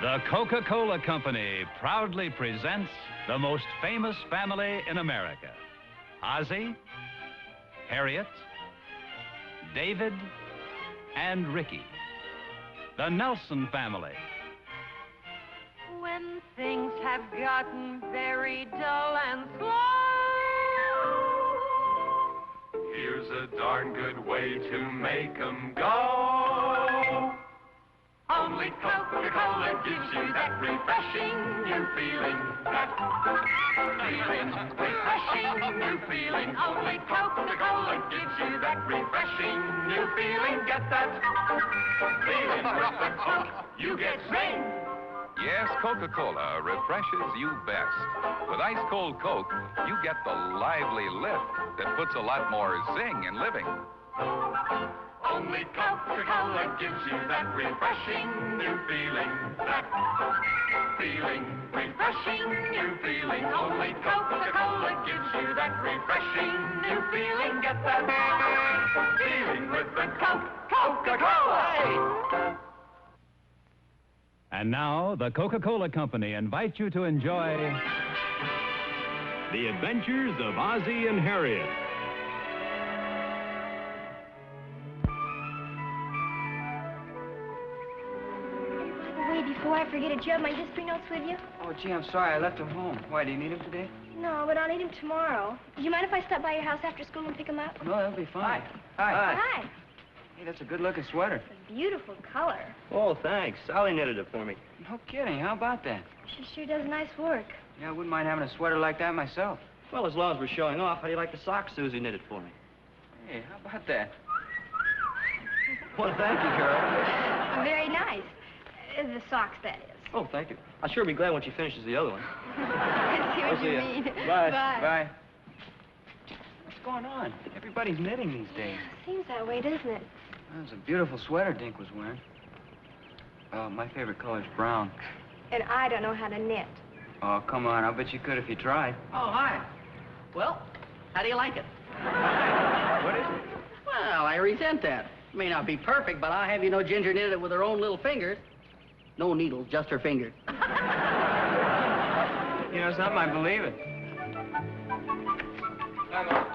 The Coca-Cola Company proudly presents the most famous family in America. Ozzie, Harriet, David, and Ricky. The Nelson family. When things have gotten very dull and slow, here's a darn good way to make 'em go. Only Coca-Cola gives you that refreshing new feeling. That feeling, refreshing new feeling. Only Coca-Cola gives you that refreshing new feeling. Get that feeling with the Coke, you get zing. Yes, Coca-Cola refreshes you best. With ice-cold Coke, you get the lively lift that puts a lot more zing in living. Only Coca-Cola gives you that refreshing new feeling. That feeling, refreshing new feeling. Only Coca-Cola gives you that refreshing new feeling. Get that feeling with the Coke, Coca-Cola. And now, the Coca-Cola Company invites you to enjoy The Adventures of Ozzie and Harriet. Wait, before I forget it, do you have my history notes with you? Oh, gee, I'm sorry. I left them home. Why, do you need them today? No, but I'll need them tomorrow. Do you mind if I stop by your house after school and pick them up? No, that'll be fine. Hi. Hi. Hey, that's a good-looking sweater. It's a beautiful color. Oh, thanks. Sally knitted it for me. No kidding. How about that? She sure does nice work. Yeah, I wouldn't mind having a sweater like that myself. Well, as long as we're showing off, how do you like the socks Susie knitted for me? Hey, how about that? Well, thank you, Carol. Very nice. The socks, that is. Oh, thank you. I'll sure be glad when she finishes the other one. I see what I'll see you ya. mean. Bye. Bye. What's going on? Everybody's knitting these days. Seems that way, doesn't it? That was a beautiful sweater Dink was wearing. My favorite color's brown. And I don't know how to knit. Oh, come on. I'll bet you could if you tried. Oh, hi. Well, how do you like it? What is it? Well, I resent that. It may not be perfect, but I'll have you know Ginger knitted it with her own little fingers. No needles, just her fingers. You know something? I believe it. Hi, Mom.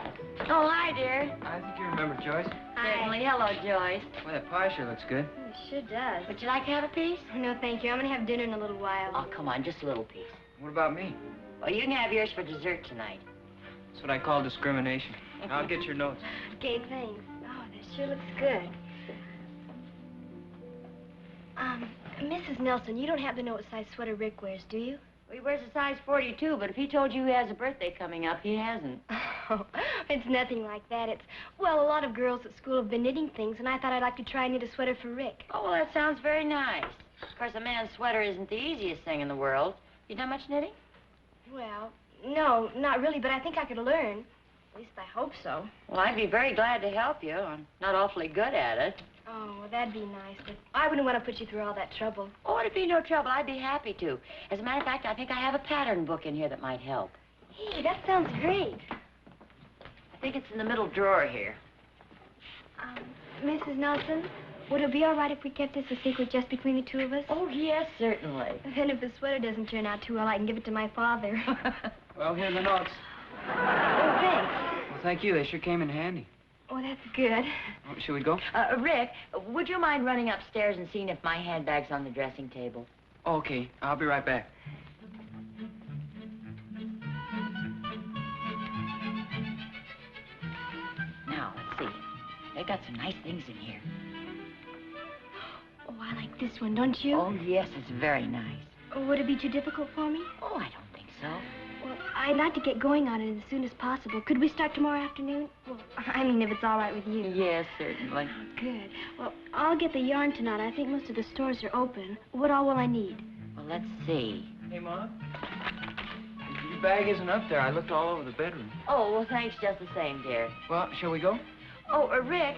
Oh, hi, dear. I think you remember Joyce. Certainly. Hello, Joyce. Well, that pie sure looks good. It sure does. Would you like to have a piece? No, thank you. I'm going to have dinner in a little while. Oh, come on, just a little piece. What about me? Well, you can have yours for dessert tonight. That's what I call discrimination. I'll get your notes. Okay, thanks. Oh, that sure looks good. Mrs. Nelson, you don't happen to know what size sweater Rick wears, do you? Well, he wears a size 42, but if he told you he has a birthday coming up, he hasn't. Oh, it's nothing like that. It's, well, a lot of girls at school have been knitting things, and I thought I'd like to try and knit a sweater for Rick. Oh, well, that sounds very nice. Of course, a man's sweater isn't the easiest thing in the world. You done much knitting? Well, no, not really, but I think I could learn. At least I hope so. Well, I'd be very glad to help you. I'm not awfully good at it. Oh, well, that'd be nice, but I wouldn't want to put you through all that trouble. Oh, it'd be no trouble. I'd be happy to. As a matter of fact, I think I have a pattern book in here that might help. Hey, that sounds great. I think it's in the middle drawer here. Mrs. Nelson, would it be all right if we kept this a secret just between the two of us? Oh, yes, certainly. Then if the sweater doesn't turn out too well, I can give it to my father. Well, here are the notes. Oh, thanks. Well, thank you. They sure came in handy. Oh, that's good. Oh, should we go? Rick, would you mind running upstairs and seeing if my handbag's on the dressing table? Oh, okay. I'll be right back. Now, let's see. They got some nice things in here. Oh, I like this one, don't you? Oh, yes, it's very nice. Oh, would it be too difficult for me? Oh, I don't think so. Well, I'd like to get going on it as soon as possible. Could we start tomorrow afternoon? Well, I mean, if it's all right with you. Yes, certainly. Good. Well, I'll get the yarn tonight. I think most of the stores are open. What all will I need? Well, let's see. Hey, Mom. Your bag isn't up there. I looked all over the bedroom. Oh, well, thanks just the same, dear. Well, shall we go? Oh, Rick,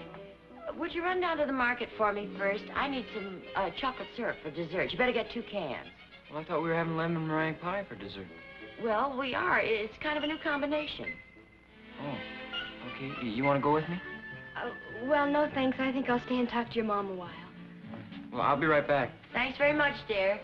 would you run down to the market for me first? I need some chocolate syrup for dessert. You better get 2 cans. Well, I thought we were having lemon meringue pie for dessert. Well, we are. It's kind of a new combination. Oh, okay. You want to go with me? Well, no, thanks. I think I'll stay and talk to your mom a while. Well, I'll be right back. Thanks very much, dear.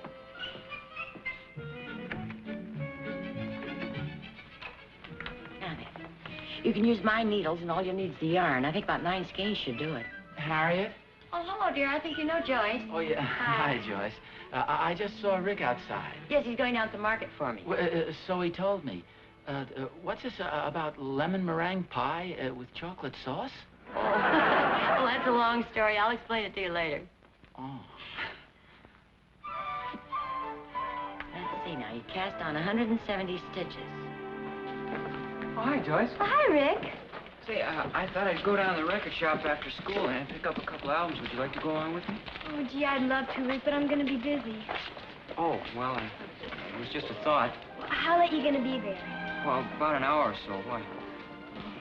You can use my needles, and all you'll need is the yarn. I think about 9 skeins should do it. Harriet? Oh, hello, dear. I think you know Joyce. Oh, yeah. Hi. Hi, Joyce. I just saw Rick outside. Yes, he's going down to the market for me. Well, so he told me. What's this about lemon meringue pie with chocolate sauce? Oh, well, that's a long story. I'll explain it to you later. Oh. Let's see now. You cast on 170 stitches. Oh, hi, Joyce. Oh, hi, Rick. Say, I thought I'd go down to the record shop after school and pick up a couple albums. Would you like to go along with me? Oh, gee, I'd love to, Rick, but I'm going to be busy. Oh, well, it was just a thought. How late are you going to be there? Well, about an hour or so. Why?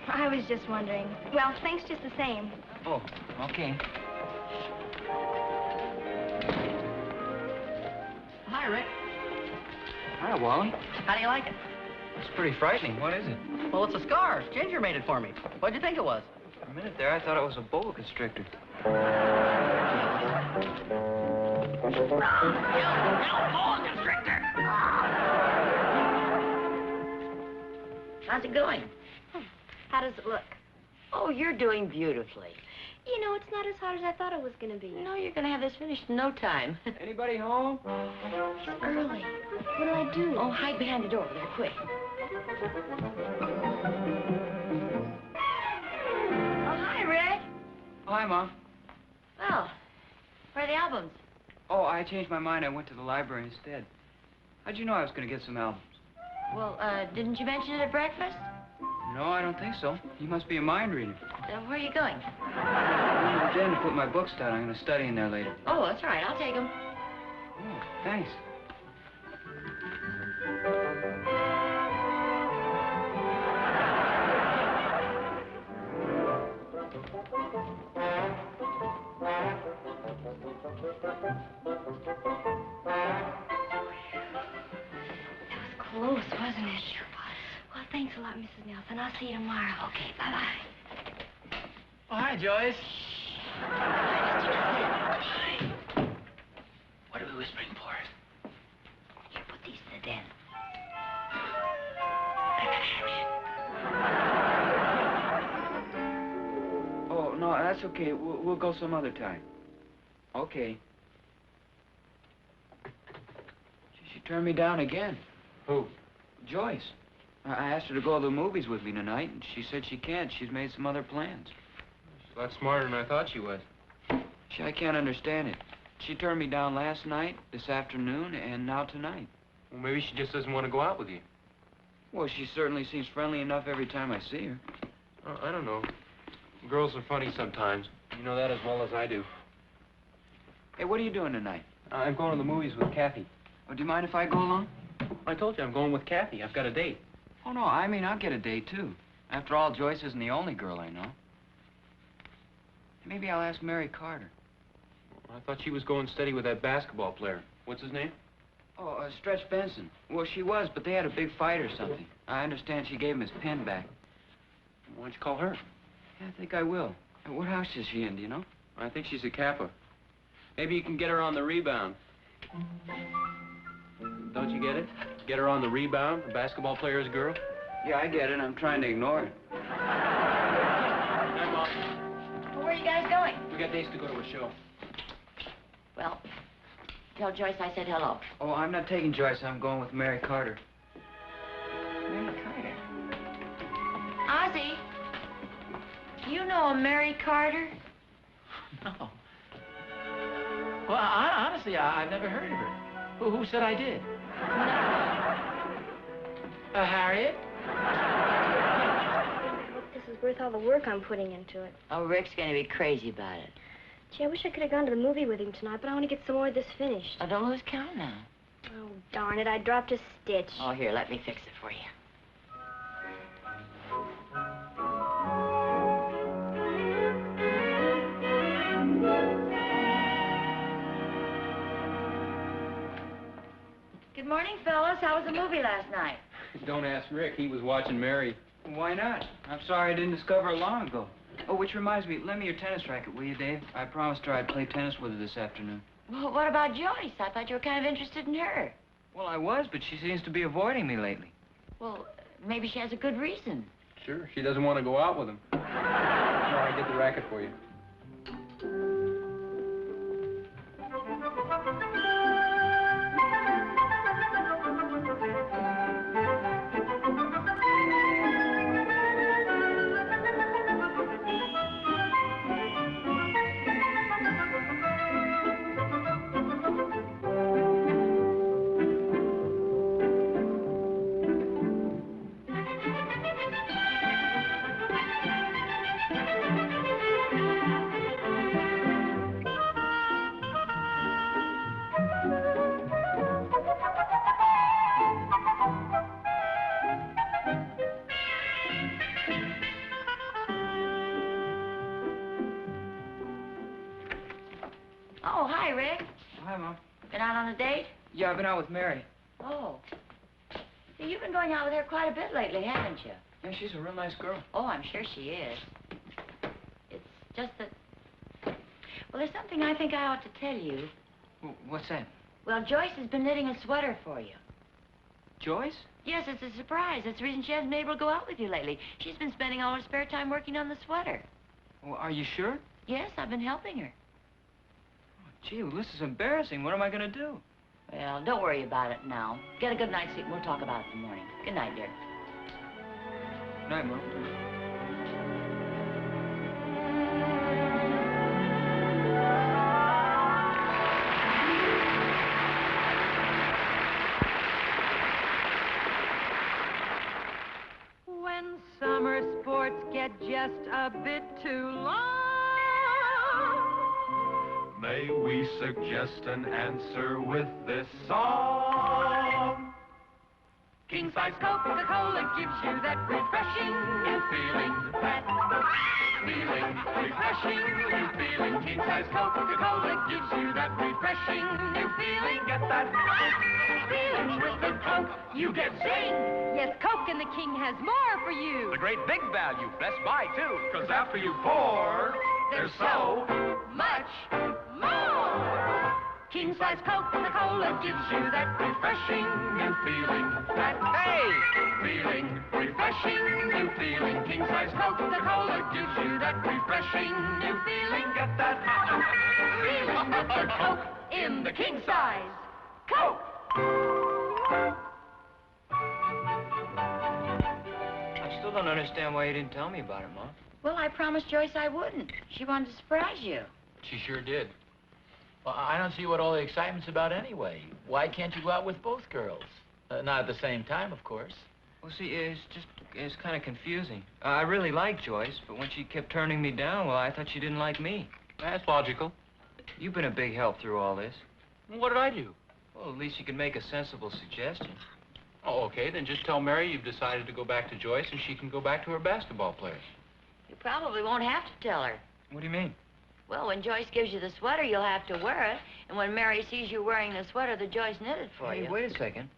I was just wondering. Well, thanks just the same. Oh, okay. Hi, Rick. Hi, Wally. How do you like it? It's pretty frightening. What is it? Well, it's a scar. Ginger made it for me. What'd you think it was? For a minute there, I thought it was a boa constrictor. How's it going? How does it look? Oh, you're doing beautifully. You know, it's not as hard as I thought it was going to be. No, you're going to have this finished in no time. Anybody home? It's early. What do I do? Oh, hide behind the door there, quick. Oh, hi, Rick. Hi, Mom. Well, where are the albums? Oh, I changed my mind. I went to the library instead. How'd you know I was going to get some albums? Well, didn't you mention it at breakfast? No, I don't think so. You must be a mind reader. Where are you going? I'm in the den to put my books down. I'm going to study in there later. Oh, that's all right. I'll take them. Oh, thanks. Close, wasn't it? Sure was. Well, thanks a lot, Mrs. Nelson. I'll see you tomorrow. Okay, bye-bye. Oh, hi, Joyce. What are we whispering for? Here, put these in the den. Oh, no, that's okay. We'll go some other time. Okay. She turned me down again. Who? Joyce. I asked her to go to the movies with me tonight, and she said she can't. She's made some other plans. She's a lot smarter than I thought she was. I can't understand it. She turned me down last night, this afternoon, and now tonight. Well, maybe she just doesn't want to go out with you. Well, she certainly seems friendly enough every time I see her. Oh, I don't know. Girls are funny sometimes. You know that as well as I do. Hey, what are you doing tonight? I'm going to the movies with Kathy. Oh, do you mind if I go along? I told you I'm going with Kathy. I've got a date. Oh, no, I mean, I'll get a date, too. After all, Joyce isn't the only girl I know. Maybe I'll ask Mary Carter. I thought she was going steady with that basketball player. What's his name? Oh, Stretch Benson. Well, she was, but they had a big fight or something. I understand she gave him his pen back. Why don't you call her? Yeah, I think I will. What house is she in, do you know? I think she's a Kappa. Maybe you can get her on the rebound. Don't you get it? Get her on the rebound, the basketball player's girl? Yeah, I get it. I'm trying to ignore it. Hi, Mom. Well, where are you guys going? We got dates to go to a show. Well, tell Joyce I said hello. Oh, I'm not taking Joyce. I'm going with Mary Carter. Mary Carter? Ozzie, you know a Mary Carter? No. Well, honestly, I've never heard of her. Who said I did? Harriet? This is worth all the work I'm putting into it. Oh, Rick's going to be crazy about it. Gee, I wish I could have gone to the movie with him tonight, but I want to get some more of this finished. Oh, don't lose count now. Oh, darn it, I dropped a stitch. Oh, here, let me fix it for you. Good morning, fellas. How was the movie last night? Don't ask Rick. He was watching Mary. Why not? I'm sorry I didn't discover her long ago. Oh, which reminds me, lend me your tennis racket, will you, Dave? I promised her I'd play tennis with her this afternoon. Well, what about Joyce? I thought you were kind of interested in her. Well, I was, but she seems to be avoiding me lately. Well, maybe she has a good reason. Sure, she doesn't want to go out with him. I'll get the racket for you. Oh, hi, Rick. Hi, Mom. Been out on a date? Yeah, I've been out with Mary. Oh. See, you've been going out with her quite a bit lately, haven't you? Yeah, she's a real nice girl. Oh, I'm sure she is. It's just that... Well, there's something I think I ought to tell you. What's that? Well, Joyce has been knitting a sweater for you. Joyce? Yes, it's a surprise. That's the reason she hasn't been able to go out with you lately. She's been spending all her spare time working on the sweater. Well, are you sure? Yes, I've been helping her. Gee, well, this is embarrassing. What am I going to do? Well, don't worry about it now. Get a good night's sleep and we'll talk about it in the morning. Good night, dear. Night, Mom. When summer sports get just a bit too long, may we suggest an answer with this song? king-size Coca-Cola gives you that refreshing new feeling. That feeling, refreshing new feeling. King-size Coca-Cola gives you that refreshing new feeling. Get that feeling with the Coke, you get zing. Yes, Coke and the King has more for you. The great big value. Best Buy, too. Cause after you pour, there's so much more. king-size Coca-Cola gives you that refreshing new feeling. That feeling, refreshing new feeling. King-size Coca-Cola gives you that refreshing new feeling. Get that feeling with the Coke in the king-size Coke. I still don't understand why you didn't tell me about it, Mom. Well, I promised Joyce I wouldn't. She wanted to surprise you. She sure did. Well, I don't see what all the excitement's about anyway. Why can't you go out with both girls? Not at the same time, of course. Well, see, it's kind of confusing. I really like Joyce, but when she kept turning me down, well, I thought she didn't like me. That's logical. You've been a big help through all this. What did I do? Well, at least you can make a sensible suggestion. Oh, okay, then just tell Mary you've decided to go back to Joyce and she can go back to her basketball players. You probably won't have to tell her. What do you mean? Well, when Joyce gives you the sweater, you'll have to wear it. And when Mary sees you wearing the sweater that Joyce knitted for you... Hey, wait a second.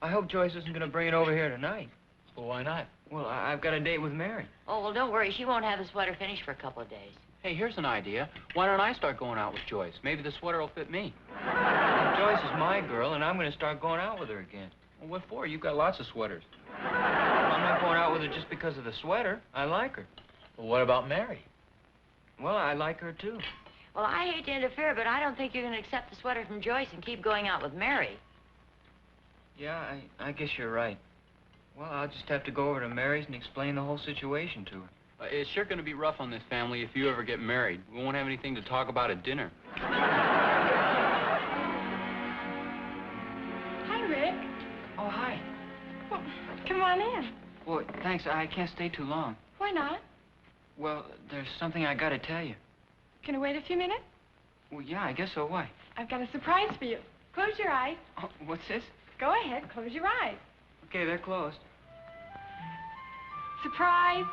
I hope Joyce isn't going to bring it over here tonight. Well, why not? Well, I've got a date with Mary. Oh, well, don't worry. She won't have the sweater finished for a couple of days. Hey, here's an idea. Why don't I start going out with Joyce? Maybe the sweater will fit me. Joyce is my girl, and I'm going to start going out with her again. Well, what for? You've got lots of sweaters. I'm not going out with her just because of the sweater. I like her. Well, what about Mary? Well, I like her, too. Well, I hate to interfere, but I don't think you're going to accept the sweater from Joyce and keep going out with Mary. Yeah, I guess you're right. Well, I'll just have to go over to Mary's and explain the whole situation to her. It's sure going to be rough on this family if you ever get married. We won't have anything to talk about at dinner. Hi, Rick. Oh, hi. Well, come on in. Well, thanks. I can't stay too long. Why not? Well, there's something I got to tell you. Can I wait a few minutes? Well, yeah, I guess so. Why? I've got a surprise for you. Close your eyes. Oh, what's this? Go ahead, close your eyes. Okay, they're closed. Surprise.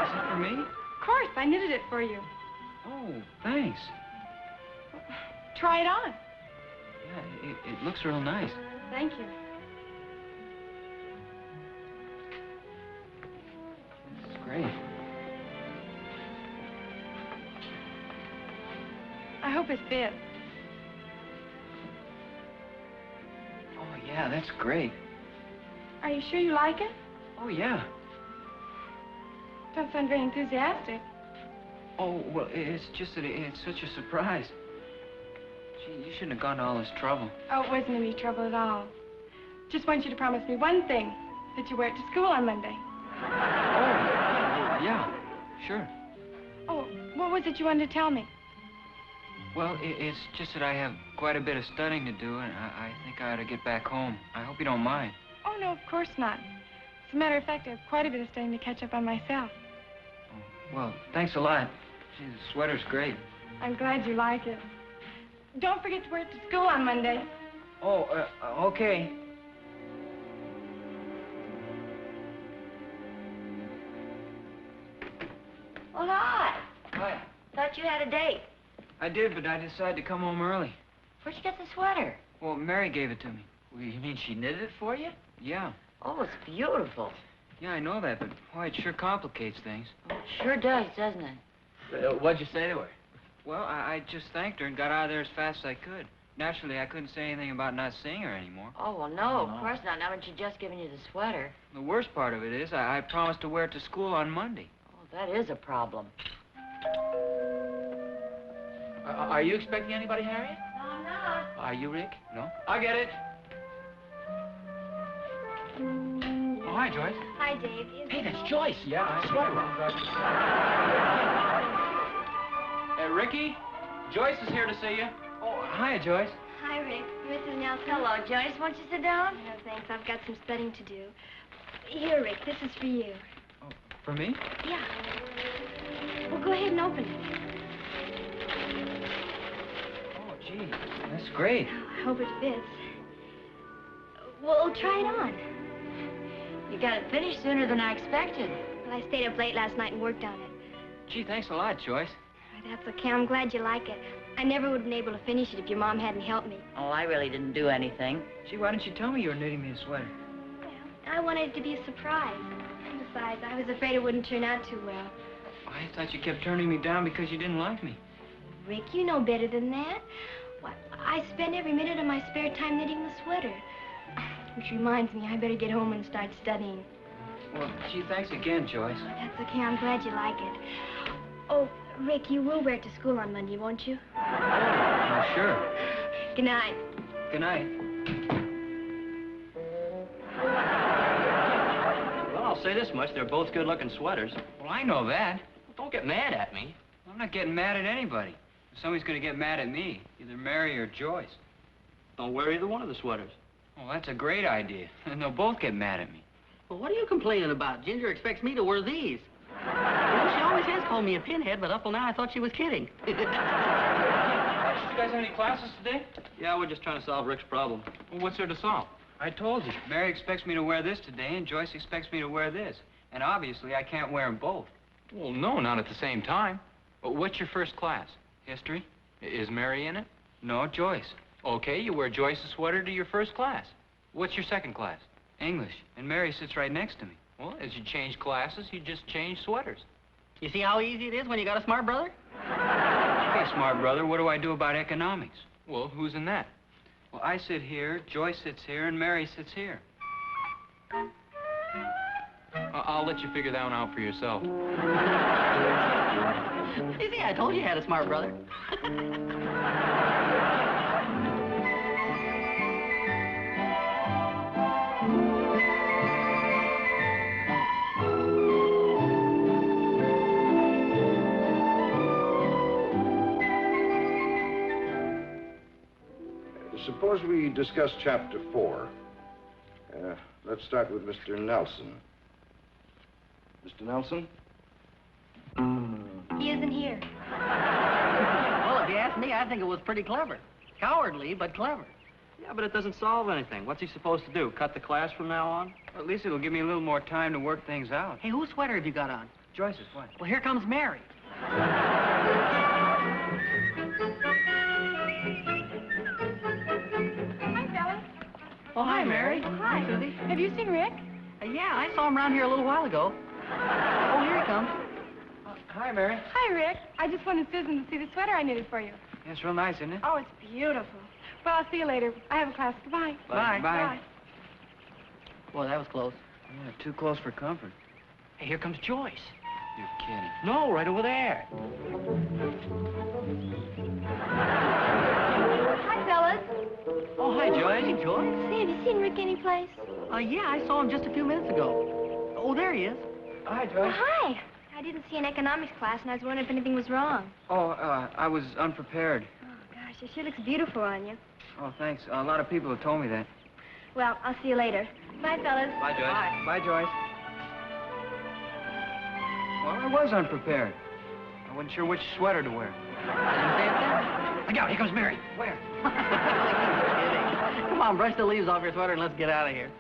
Is it for me? Of course, I knitted it for you. Oh, thanks. Try it on. Yeah, it looks real nice. Thank you. It's great. I hope it fits. Oh, yeah, that's great. Are you sure you like it? Oh, yeah. Don't sound very enthusiastic. Oh, well, it's just that it's such a surprise. Gee, you shouldn't have gone to all this trouble. Oh, it wasn't any trouble at all. Just want you to promise me one thing, that you wear it to school on Monday. Oh, yeah, sure. Oh, what was it you wanted to tell me? Well, it's just that I have quite a bit of studying to do, and I think I ought to get back home. I hope you don't mind. Oh, no, of course not. As a matter of fact, I have quite a bit of studying to catch up on myself. Oh, well, thanks a lot. Gee, the sweater's great. I'm glad you like it. Don't forget to wear it to school on Monday. Oh, okay. Well, hi. Hi. Thought you had a date. I did, but I decided to come home early. Where'd you get the sweater? Well, Mary gave it to me. Well, you mean she knitted it for you? Yeah. Oh, it's beautiful. Yeah, I know that, but boy, it sure complicates things. Oh, it sure does, doesn't it? What'd you say to her? Well, I just thanked her and got out of there as fast as I could. Naturally, I couldn't say anything about not seeing her anymore. Oh, well, no, of course not. Not when she'd just given you the sweater. The worst part of it is I promised to wear it to school on Monday. Oh, that is a problem. Are you expecting anybody, Harriet? No, I'm not. Are you, Rick? No? I'll get it. Oh, hi, Joyce. Hi, Dave. Hey, that's Joyce. Yeah, I swear. Ricky, Joyce is here to see you. Oh, hi, Joyce. Hi, Rick. Mrs. Nelson. Hello, Joyce. Won't you sit down? No, thanks. I've got some studying to do. Here, Rick, this is for you. Oh, for me? Yeah. Well, go ahead and open it. Oh, gee, that's great. I hope it fits. Well, try it on. You got it finished sooner than I expected. Well, I stayed up late last night and worked on it. Gee, thanks a lot, Joyce. That's okay. I'm glad you like it. I never would have been able to finish it if your mom hadn't helped me. Oh, I really didn't do anything. Gee, why didn't you tell me you were knitting me a sweater? Well, I wanted it to be a surprise. Besides, I was afraid it wouldn't turn out too well. I thought you kept turning me down because you didn't like me. Rick, you know better than that. Why, I spend every minute of my spare time knitting the sweater. Which reminds me, I better get home and start studying. Well, gee, thanks again, Joyce. That's okay. I'm glad you like it. Oh, Rick, you will wear it to school on Monday, won't you? Oh, sure. Good night. Good night. Well, I'll say this much. They're both good-looking sweaters. Well, I know that. Don't get mad at me. I'm not getting mad at anybody. Somebody's going to get mad at me, either Mary or Joyce. Don't wear either one of the sweaters. Well, that's a great idea. And they'll both get mad at me. Well, what are you complaining about? Ginger expects me to wear these. You know, she always has called me a pinhead, but up till now I thought she was kidding. Did you guys have any classes today? Yeah, we're just trying to solve Rick's problem. Well, what's there to solve? I told you. Mary expects me to wear this today, and Joyce expects me to wear this. And obviously, I can't wear them both. Well, no, not at the same time. But what's your first class? History? Is Mary in it? No, Joyce. Okay, you wear Joyce's sweater to your first class. What's your second class? English. And Mary sits right next to me. Well, as you change classes, you just change sweaters. You see how easy it is when you got a smart brother? Hey, smart brother, what do I do about economics? Well, who's in that? Well, I sit here, Joyce sits here, and Mary sits here. I'll let you figure that one out for yourself. You see, I told you had a smart brother. Suppose we discuss Chapter 4. Let's start with Mr. Nelson. Mr. Nelson? He isn't here. Well, if you ask me, I think it was pretty clever. Cowardly, but clever. Yeah, but it doesn't solve anything. What's he supposed to do, cut the class from now on? Well, at least it'll give me a little more time to work things out. Hey, whose sweater have you got on? Joyce's, what? Well, here comes Mary. Oh, hi, Mary. Oh, hi. Susie. Have you seen Rick? Yeah, I saw him around here a little while ago. Oh, here he comes. Hi, Mary. Hi, Rick. I just wanted Susan to see the sweater I knitted for you. Yeah, it's real nice, isn't it? Oh, it's beautiful. Well, I'll see you later. I have a class. Goodbye. Bye. Bye. Boy, that was close. Yeah, too close for comfort. Hey, here comes Joyce. You're kidding. No, right over there. Hi, fellas. Oh, hi, Joyce. Hey, Joyce. Say, have you seen Rick anyplace? Yeah, I saw him just a few minutes ago. Oh, there he is. Hi, Oh, Joyce. hi. I didn't see an economics class, and I was wondering if anything was wrong. Oh, I was unprepared. Oh, gosh, it sure looks beautiful on you. Oh, thanks. A lot of people have told me that. Well, I'll see you later. Bye, fellas. Bye, Joyce. Bye. Bye, Joyce. Well, I was unprepared. I wasn't sure which sweater to wear. Look out, here comes Mary. Where? Kidding. Come on, brush the leaves off your sweater and let's get out of here.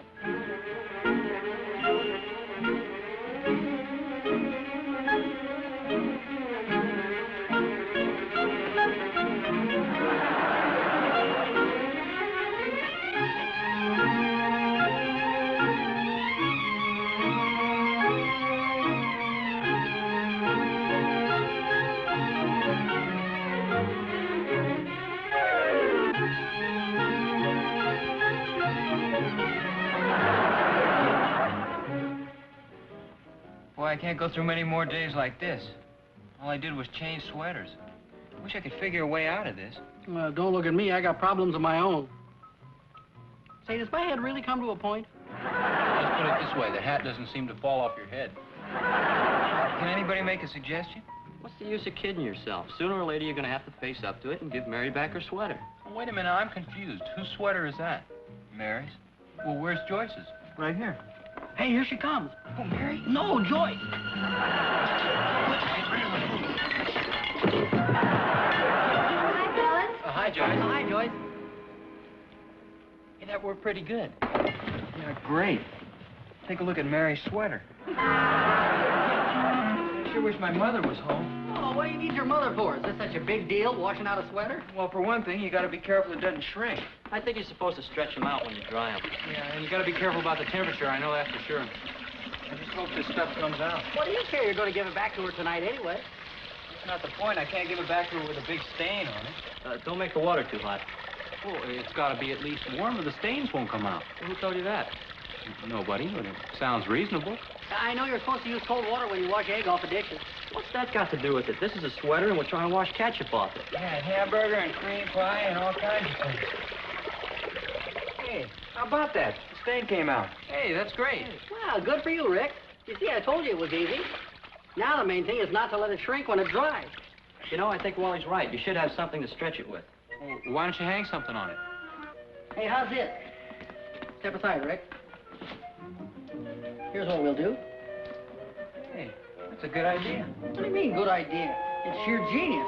Boy, I can't go through many more days like this. All I did was change sweaters. I wish I could figure a way out of this. Well, don't look at me. I got problems of my own. Say, does my head really come to a point? Let's put it this way. The hat doesn't seem to fall off your head. Can anybody make a suggestion? What's the use of kidding yourself? Sooner or later, you're going to have to face up to it and give Mary back her sweater. Oh, wait a minute. I'm confused. Whose sweater is that? Mary's. Well, where's Joyce's? Right here. Hey, here she comes. Oh, Mary? No, Joyce. Hi, fellas. Hi, Joyce. Hi, Joyce. Hey, that worked pretty good. Yeah, great. Take a look at Mary's sweater. I sure wish my mother was home. Oh, what do you need your mother for? Is this such a big deal, washing out a sweater? Well, for one thing, you got to be careful it doesn't shrink. I think you're supposed to stretch them out when you dry them. Yeah, and you got to be careful about the temperature. I know that for sure. I just hope this stuff comes out. What do you care? You're going to give it back to her tonight anyway. That's not the point. I can't give it back to her with a big stain on it. Don't make the water too hot. Well, it's got to be at least warm or the stains won't come out. Who told you that? Nobody, but it sounds reasonable. I know you're supposed to use cold water when you wash egg off a dish. What's that got to do with it? This is a sweater, and we're trying to wash ketchup off it. Yeah, hamburger and cream pie and all kinds of things. Hey, how about that? The stain came out. Hey, that's great. Well, good for you, Rick. You see, I told you it was easy. Now the main thing is not to let it shrink when it dries. You know, I think Wally's right. You should have something to stretch it with. Well, why don't you hang something on it? Hey, how's this? Step aside, Rick. Here's what we'll do. Hey, that's a good idea. What do you mean, good idea? It's sheer genius.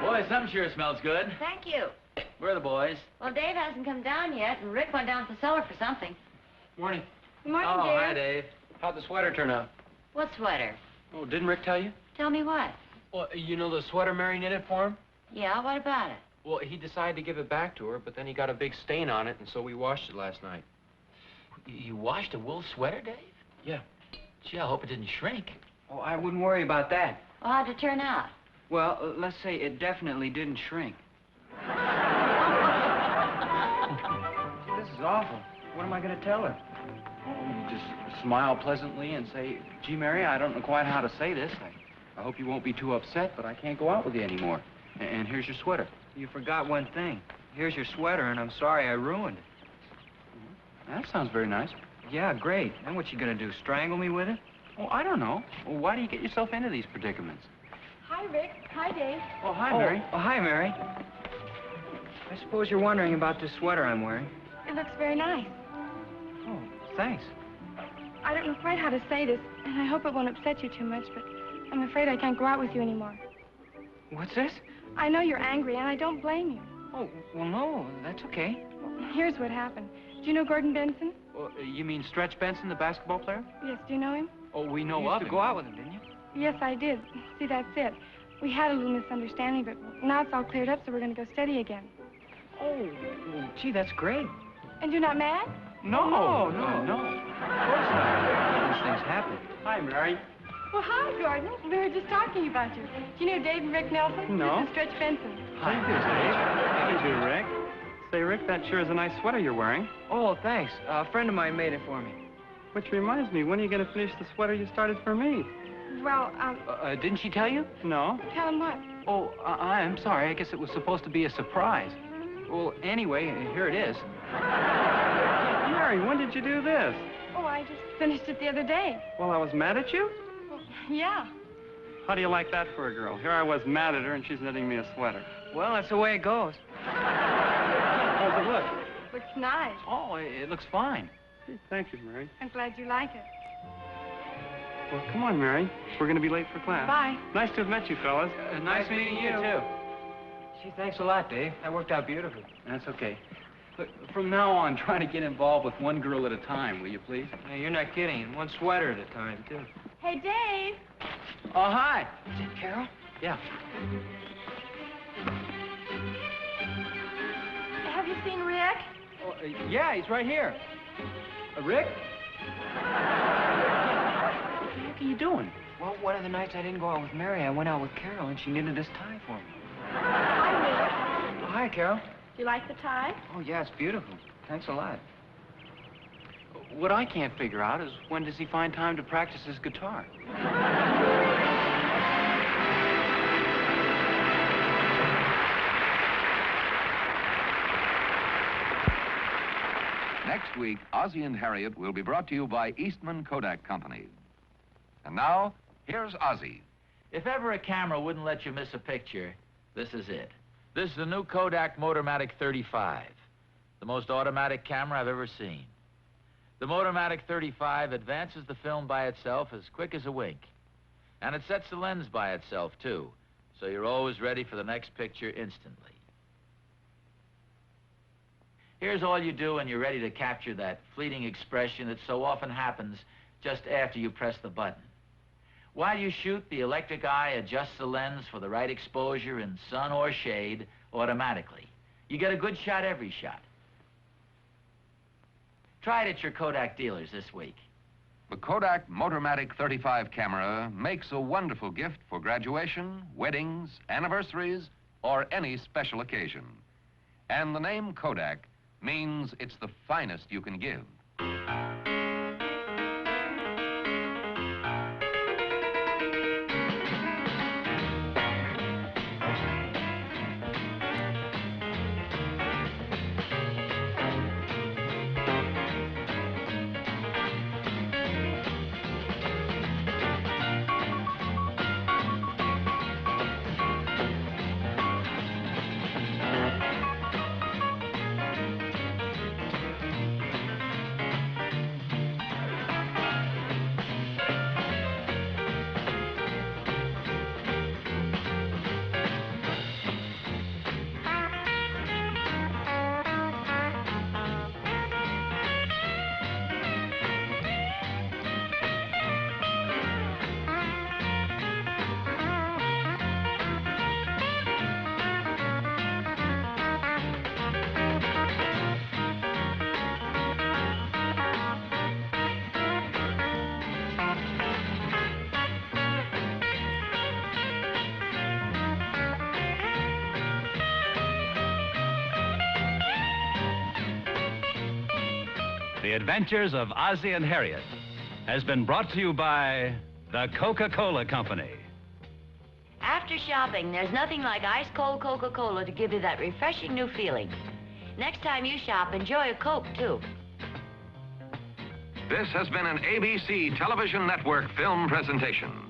Boy, some sure smells good. Thank you. Where are the boys? Well, Dave hasn't come down yet, and Rick went down to the cellar for something. Morning. Good morning, Oh, dear. hi, Dave. How'd the sweater turn out? What sweater? Oh, didn't Rick tell you? Tell me what? Well, you know the sweater Mary knitted for him? Yeah, what about it? Well, he decided to give it back to her, but then he got a big stain on it, and so we washed it last night. You washed a wool sweater, Dave? Yeah. Gee, I hope it didn't shrink. Oh, I wouldn't worry about that. Well, how'd it turn out? Well, let's say it definitely didn't shrink. This is awful. What am I going to tell her? You just smile pleasantly and say, gee, Mary, I don't know quite how to say this. I hope you won't be too upset, but I can't go out with you anymore. And here's your sweater. You forgot one thing. Here's your sweater, and I'm sorry I ruined it. That sounds very nice. Yeah, great. Then what you gonna do, strangle me with it? Oh, I don't know. Well, why do you get yourself into these predicaments? Hi, Rick. Hi, Dave. Oh, hi, Mary. Oh, hi, Mary. I suppose you're wondering about this sweater I'm wearing. It looks very nice. Oh, thanks. I don't know quite how to say this, and I hope it won't upset you too much, but I'm afraid I can't go out with you anymore. What's this? I know you're angry, and I don't blame you. Oh, well, no, that's okay. Well, here's what happened. Do you know Gordon Benson? Well, you mean Stretch Benson, the basketball player? Yes, do you know him? Oh, we know You of used him. to go out with him, didn't you? Yes, I did. See, that's it. We had a little misunderstanding, but now it's all cleared up, so we're going to go steady again. Oh, well, gee, that's great. And you're not mad? No. Of course not. These things happen. Hi, Mary. Well, hi, Gordon. We were just talking about you. Do you know Dave and Rick Nelson? No. This is Stretch Benson. How do you do, Dave? How do you do, Rick? Say, Rick, that sure is a nice sweater you're wearing. Oh, thanks. A friend of mine made it for me. Which reminds me, when are you going to finish the sweater you started for me? Well, Didn't she tell you? No. tell him what? Oh, I'm sorry. I guess it was supposed to be a surprise. Well, anyway, here it is. Mary, when did you do this? Oh, I just finished it the other day. Well, I was mad at you? Well, yeah. How do you like that for a girl? Here I was mad at her, and she's knitting me a sweater. Well, that's the way it goes. How's it look? Looks nice. Oh, it looks fine. Gee, thank you, Mary. I'm glad you like it. Well, come on, Mary. We're going to be late for class. Bye. Nice to have met you, fellas. Nice meeting you, too. Gee, thanks a lot, Dave. That worked out beautifully. That's okay. Look, from now on, try to get involved with one girl at a time, will you, please? Yeah, you're not kidding. One sweater at a time, too. Hey, Dave. Oh, hi. Is it Carol? Yeah. Have you seen Rick? Oh, yeah, he's right here. Rick? What are you doing? Well, one of the nights I didn't go out with Mary, I went out with Carol, and she knitted this tie for me. Hi, Rick. Oh, hi, Carol. Do you like the tie? Oh, yeah, it's beautiful. Thanks a lot. What I can't figure out is when does he find time to practice his guitar? Next week, Ozzie and Harriet will be brought to you by Eastman Kodak Company. And now, here's Ozzie. If ever a camera wouldn't let you miss a picture, this is it. This is the new Kodak Motormatic 35, the most automatic camera I've ever seen. The Motormatic 35 advances the film by itself as quick as a wink. And it sets the lens by itself, too, so you're always ready for the next picture instantly. Here's all you do when you're ready to capture that fleeting expression that so often happens just after you press the button. While you shoot, the electric eye adjusts the lens for the right exposure in sun or shade automatically. You get a good shot every shot. Try it at your Kodak dealers this week. The Kodak Motormatic 35 camera makes a wonderful gift for graduation, weddings, anniversaries, or any special occasion. And the name Kodak means it's the finest you can give. The Adventures of Ozzie and Harriet has been brought to you by the Coca-Cola Company. After shopping, there's nothing like ice-cold Coca-Cola to give you that refreshing new feeling. Next time you shop, enjoy a Coke, too. This has been an ABC Television Network film presentation.